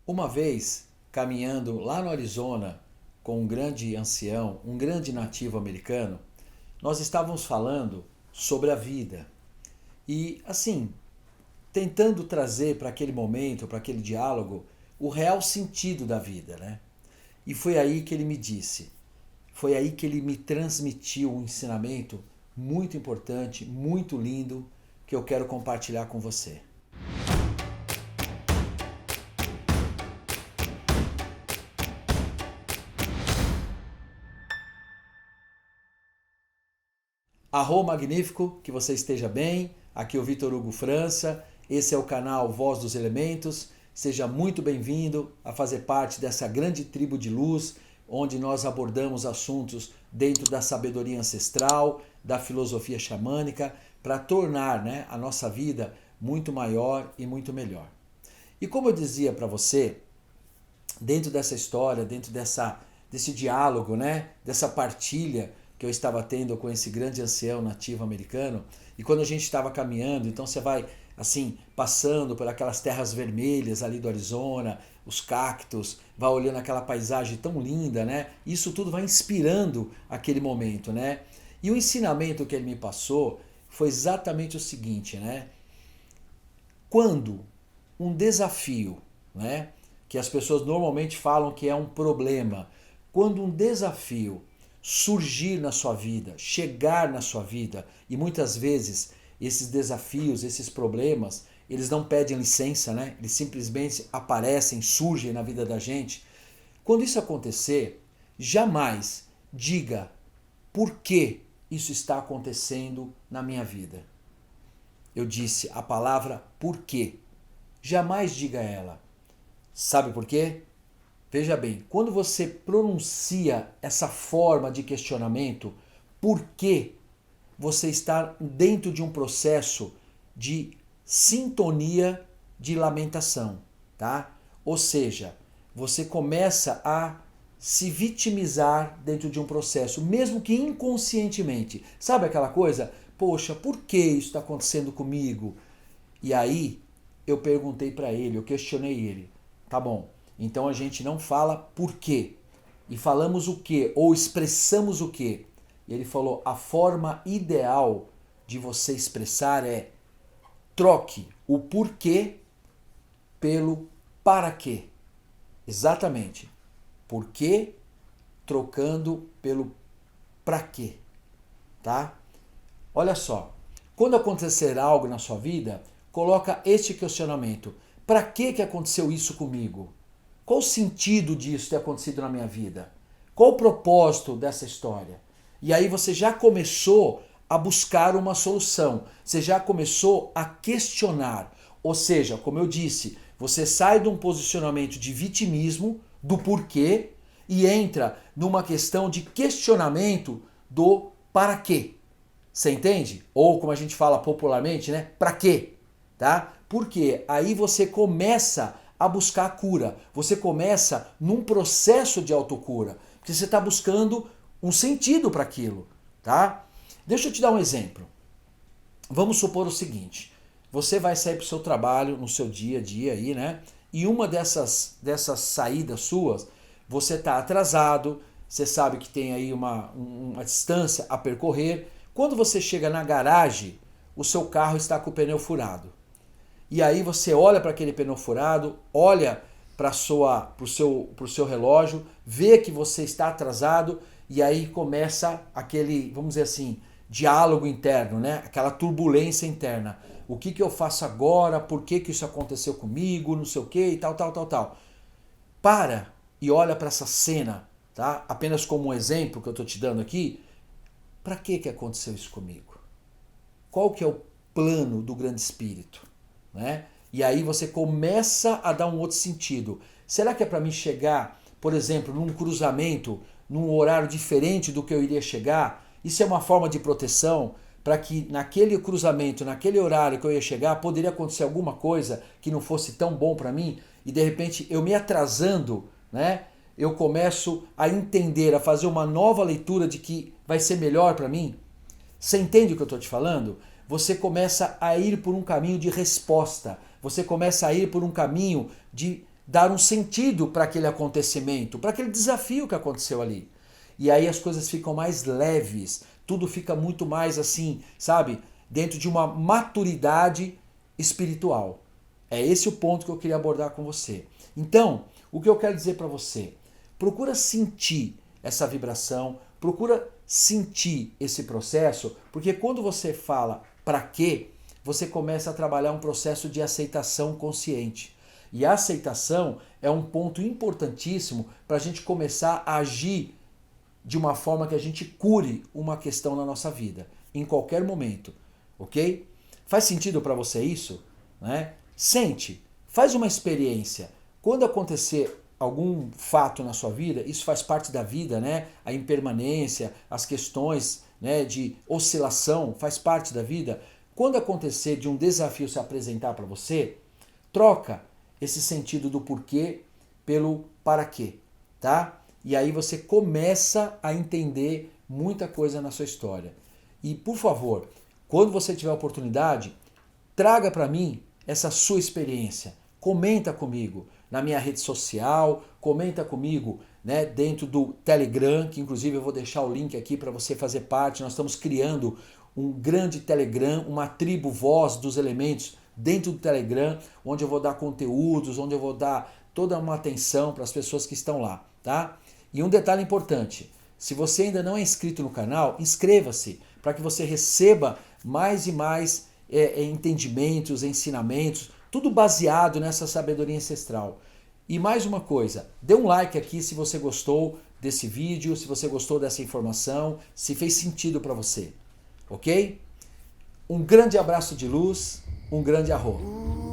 Uma vez, caminhando lá no Arizona com um grande ancião, um grande nativo americano, nós estávamos falando sobre a vida. E assim, tentando trazer para aquele momento, para aquele diálogo, o real sentido da vida, né? E foi aí que ele me disse, foi aí que ele me transmitiu um ensinamento muito importante, muito lindo, que eu quero compartilhar com você. Arro magnífico, que você esteja bem. Aqui é o Vitor Hugo França. Esse é o canal Voz dos Elementos. Seja muito bem-vindo a fazer parte dessa grande tribo de luz, onde nós abordamos assuntos dentro da sabedoria ancestral, da filosofia xamânica, para tornar, a nossa vida muito maior e muito melhor. E como eu dizia para você, dentro dessa história, desse diálogo, dessa partilha que eu estava tendo com esse grande ancião nativo americano, e quando a gente estava caminhando, então você vai assim, passando por aquelas terras vermelhas ali do Arizona, os cactos, vai olhando aquela paisagem tão linda, Isso tudo vai inspirando aquele momento, E o ensinamento que ele me passou foi exatamente o seguinte, Quando um desafio, que as pessoas normalmente falam que é um problema, quando um desafio surgir na sua vida, chegar na sua vida, e muitas vezes esses desafios, esses problemas, eles não pedem licença, Eles simplesmente aparecem, surgem na vida da gente. Quando isso acontecer, jamais diga por que isso está acontecendo na minha vida. Eu disse a palavra por quê. Jamais diga ela. Sabe por quê? Veja bem, quando você pronuncia essa forma de questionamento, por que você está dentro de um processo de sintonia de lamentação, tá? Ou seja, você começa a se vitimizar dentro de um processo, mesmo que inconscientemente. Sabe aquela coisa? Poxa, por que isso está acontecendo comigo? E aí eu perguntei para ele, eu questionei ele. Tá bom, então a gente não fala por quê. E falamos o quê? Ou expressamos o quê? E ele falou, a forma ideal de você expressar é troque o porquê pelo para quê. Exatamente. Porquê trocando pelo para quê. Tá? Olha só, quando acontecer algo na sua vida, coloca este questionamento. Para que aconteceu isso comigo? Qual o sentido disso ter acontecido na minha vida? Qual o propósito dessa história? E aí você já começou a buscar uma solução. Você já começou a questionar. Ou seja, como eu disse, você sai de um posicionamento de vitimismo, do porquê, e entra numa questão de questionamento do para quê. Você entende? Ou como a gente fala popularmente, para quê? Tá? Porque aí você começa a buscar a cura. Você começa num processo de autocura. Porque você está buscando um sentido para aquilo. Tá? Deixa eu te dar um exemplo. Vamos supor o seguinte. Você vai sair para o seu trabalho no seu dia a dia aí, E uma dessas saídas suas, você está atrasado, você sabe que tem aí uma distância a percorrer. Quando você chega na garagem, o seu carro está com o pneu furado. E aí você olha para aquele pneu furado, olha para o seu relógio, vê que você está atrasado e aí começa aquele, vamos dizer assim, diálogo interno, Aquela turbulência interna. O que eu faço agora? Por que isso aconteceu comigo? Não sei o que e tal. Para e olha para essa cena, tá? Apenas como um exemplo que eu estou te dando aqui. Para que aconteceu isso comigo? Qual que é o plano do grande espírito? E aí você começa a dar um outro sentido. Será que é para mim chegar, por exemplo, num cruzamento, num horário diferente do que eu iria chegar? Isso é uma forma de proteção para que naquele cruzamento, naquele horário que eu ia chegar, poderia acontecer alguma coisa que não fosse tão bom para mim e de repente eu me atrasando, eu começo a entender, a fazer uma nova leitura de que vai ser melhor para mim? Você entende o que eu estou te falando? Você começa a ir por um caminho de resposta. Você começa a ir por um caminho de dar um sentido para aquele acontecimento, para aquele desafio que aconteceu ali. E aí as coisas ficam mais leves, tudo fica muito mais assim, sabe? Dentro de uma maturidade espiritual. É esse o ponto que eu queria abordar com você. Então, o que eu quero dizer para você? Procura sentir essa vibração, procura sentir esse processo, porque quando você fala para quê, você começa a trabalhar um processo de aceitação consciente. E a aceitação é um ponto importantíssimo para a gente começar a agir de uma forma que a gente cure uma questão na nossa vida, em qualquer momento, ok? Faz sentido para você isso? Né? Sente, faz uma experiência. Quando acontecer algum fato na sua vida, isso faz parte da vida, né? A impermanência, as questões, né, de oscilação, faz parte da vida. Quando acontecer de um desafio se apresentar para você, troca esse sentido do porquê pelo para quê, tá? E aí você começa a entender muita coisa na sua história. E, por favor, quando você tiver a oportunidade, traga para mim essa sua experiência. Comenta comigo na minha rede social, comenta comigo, né, dentro do Telegram, que inclusive eu vou deixar o link aqui para você fazer parte. Nós estamos criando um grande Telegram, uma tribo voz dos elementos dentro do Telegram, onde eu vou dar conteúdos, onde eu vou dar toda uma atenção para as pessoas que estão lá, tá? E um detalhe importante, se você ainda não é inscrito no canal, inscreva-se para que você receba mais e mais entendimentos, ensinamentos, tudo baseado nessa sabedoria ancestral. E mais uma coisa, dê um like aqui se você gostou desse vídeo, se você gostou dessa informação, se fez sentido para você, ok? Um grande abraço de luz, um grande arro.